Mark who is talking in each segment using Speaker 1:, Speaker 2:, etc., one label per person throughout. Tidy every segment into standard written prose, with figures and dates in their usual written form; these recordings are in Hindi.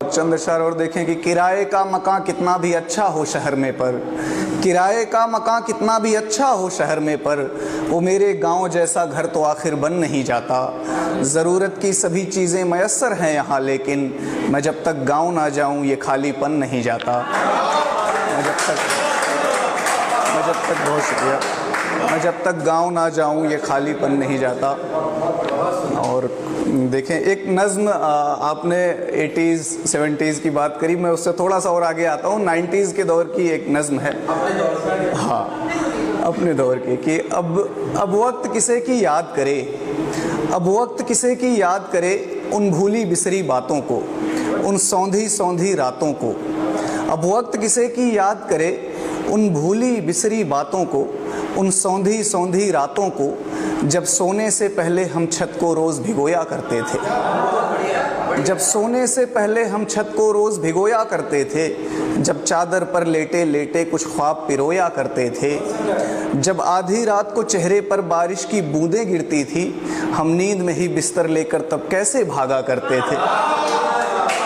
Speaker 1: चंद अशआर और देखें कि किराए का मकान कितना भी अच्छा हो शहर में पर, किराए का मकान कितना भी अच्छा हो शहर में पर, वो मेरे गांव जैसा घर तो आखिर बन नहीं जाता। ज़रूरत की सभी चीज़ें मयस्सर हैं यहाँ, लेकिन मैं जब तक गांव ना जाऊँ ये खालीपन नहीं जाता। बहुत शुक्रिया। मैं जब तक गांव ना जाऊँ ये खालीपन नहीं जाता। और देखें, एक नज़्म आपने 80s 70s की बात करी, मैं उससे थोड़ा सा और आगे आता हूँ। 90s के दौर की एक नज़्म है, हाँ, अपने दौर की, कि अब वक्त किसे की याद करे, अब वक्त किसे की याद करे उन भूली बिसरी बातों को, उन सौंधी सौंधी रातों को। अब वक्त किसे की याद करे उन भूली बिसरी बातों को, उन सौंधी सौंधी रातों को, जब सोने से पहले हम छत को रोज़ भिगोया करते थे, जब सोने से पहले हम छत को रोज़ भिगोया करते थे, जब चादर पर लेटे लेटे कुछ ख्वाब पिरोया करते थे, जब आधी रात को चेहरे पर बारिश की बूंदें गिरती थी, हम नींद में ही बिस्तर लेकर तब कैसे भागा करते थे,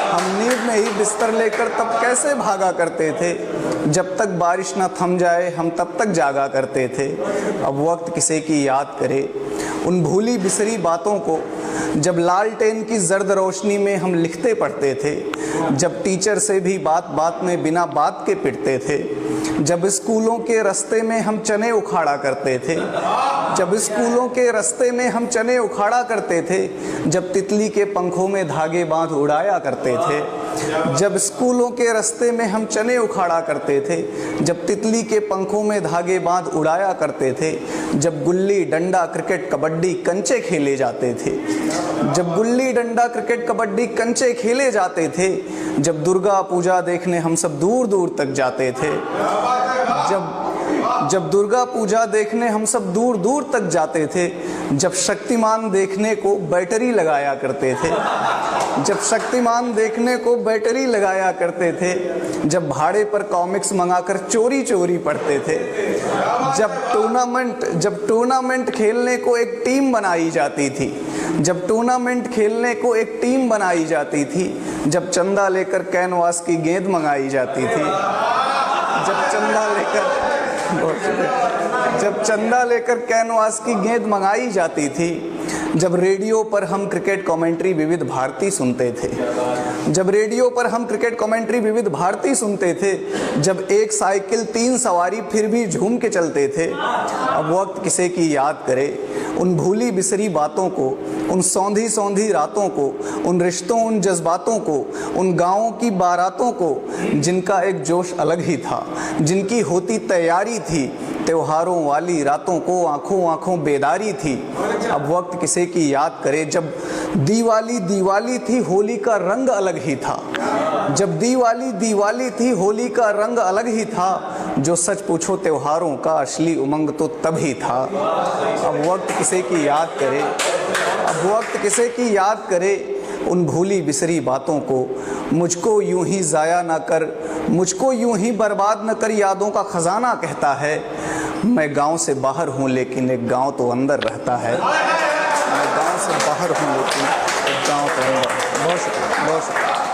Speaker 1: हम नींद में ही बिस्तर लेकर तब कैसे भागा करते थे, जब तक बारिश न थम जाए हम तब तक जागा करते थे। अब वक्त किसे की याद करे उन भूली बिसरी बातों को, जब लालटेन की जर्द रोशनी में हम लिखते पढ़ते थे, जब टीचर से भी बात बात में बिना बात के पिटते थे, जब स्कूलों के रास्ते में हम चने उखाड़ा करते थे, जब स्कूलों के रास्ते में हम चने उखाड़ा करते थे, जब तितली के पंखों में धागे बांध उड़ाया करते थे, जब स्कूलों के रास्ते में हम चने उखाड़ा करते थे, जब तितली के पंखों में धागे बांध उड़ाया करते थे, जब गुल्ली डंडा क्रिकेट कबड्डी कंचे खेले जाते थे, जब गुल्ली डंडा क्रिकेट कबड्डी कंचे खेले जाते थे, जब दुर्गा पूजा देखने हम सब दूर दूर तक जाते थे, जब दुर्गा पूजा देखने हम सब दूर दूर तक जाते थे, जब शक्तिमान देखने को बैटरी लगाया करते थे, जब शक्तिमान देखने को बैटरी लगाया करते थे, जब भाड़े पर कॉमिक्स मंगाकर चोरी चोरी पढ़ते थे, जब टूर्नामेंट खेलने को एक टीम बनाई जाती थी, जब टूर्नामेंट खेलने को एक टीम बनाई जाती थी, जब चंदा लेकर कैनवास की गेंद मंगाई जाती थी, जब चंदा लेकर कैनवास की गेंद मंगाई जाती थी, जब रेडियो पर हम क्रिकेट कमेंट्री विविध भारती सुनते थे, जब रेडियो पर हम क्रिकेट कमेंट्री विविध भारती सुनते थे, जब एक साइकिल 3 सवारी फिर भी झूम के चलते थे। अब वक्त किसे की याद करे उन भूली बिसरी बातों को, उन सौंधी सौंधी रातों को, उन रिश्तों उन जज्बातों को, उन गाँवों की बारातों को, जिनका एक जोश अलग ही था, जिनकी होती तैयारी थी, त्योहारों वाली रातों को आंखों आंखों बेदारी थी। अब वक्त किसे की याद करे जब दिवाली दिवाली थी होली का रंग अलग ही था, जब दिवाली दिवाली थी होली का रंग अलग ही था, जो सच पूछो त्योहारों का असली उमंग तो तभी था। अब वक्त किसे की याद करे, अब वक्त किसे की याद करे उन भूली बिसरी बातों को, मुझको यूं ही ज़ाया ना कर, मुझको यूं ही बर्बाद न कर, यादों का ख़जाना कहता है। मैं गांव से बाहर हूं लेकिन एक गांव तो अंदर रहता है, मैं गांव से बाहर हूं लेकिन एक गांव तो अंदर। बहुत शुक्रिया, बहुत शुक्रिया।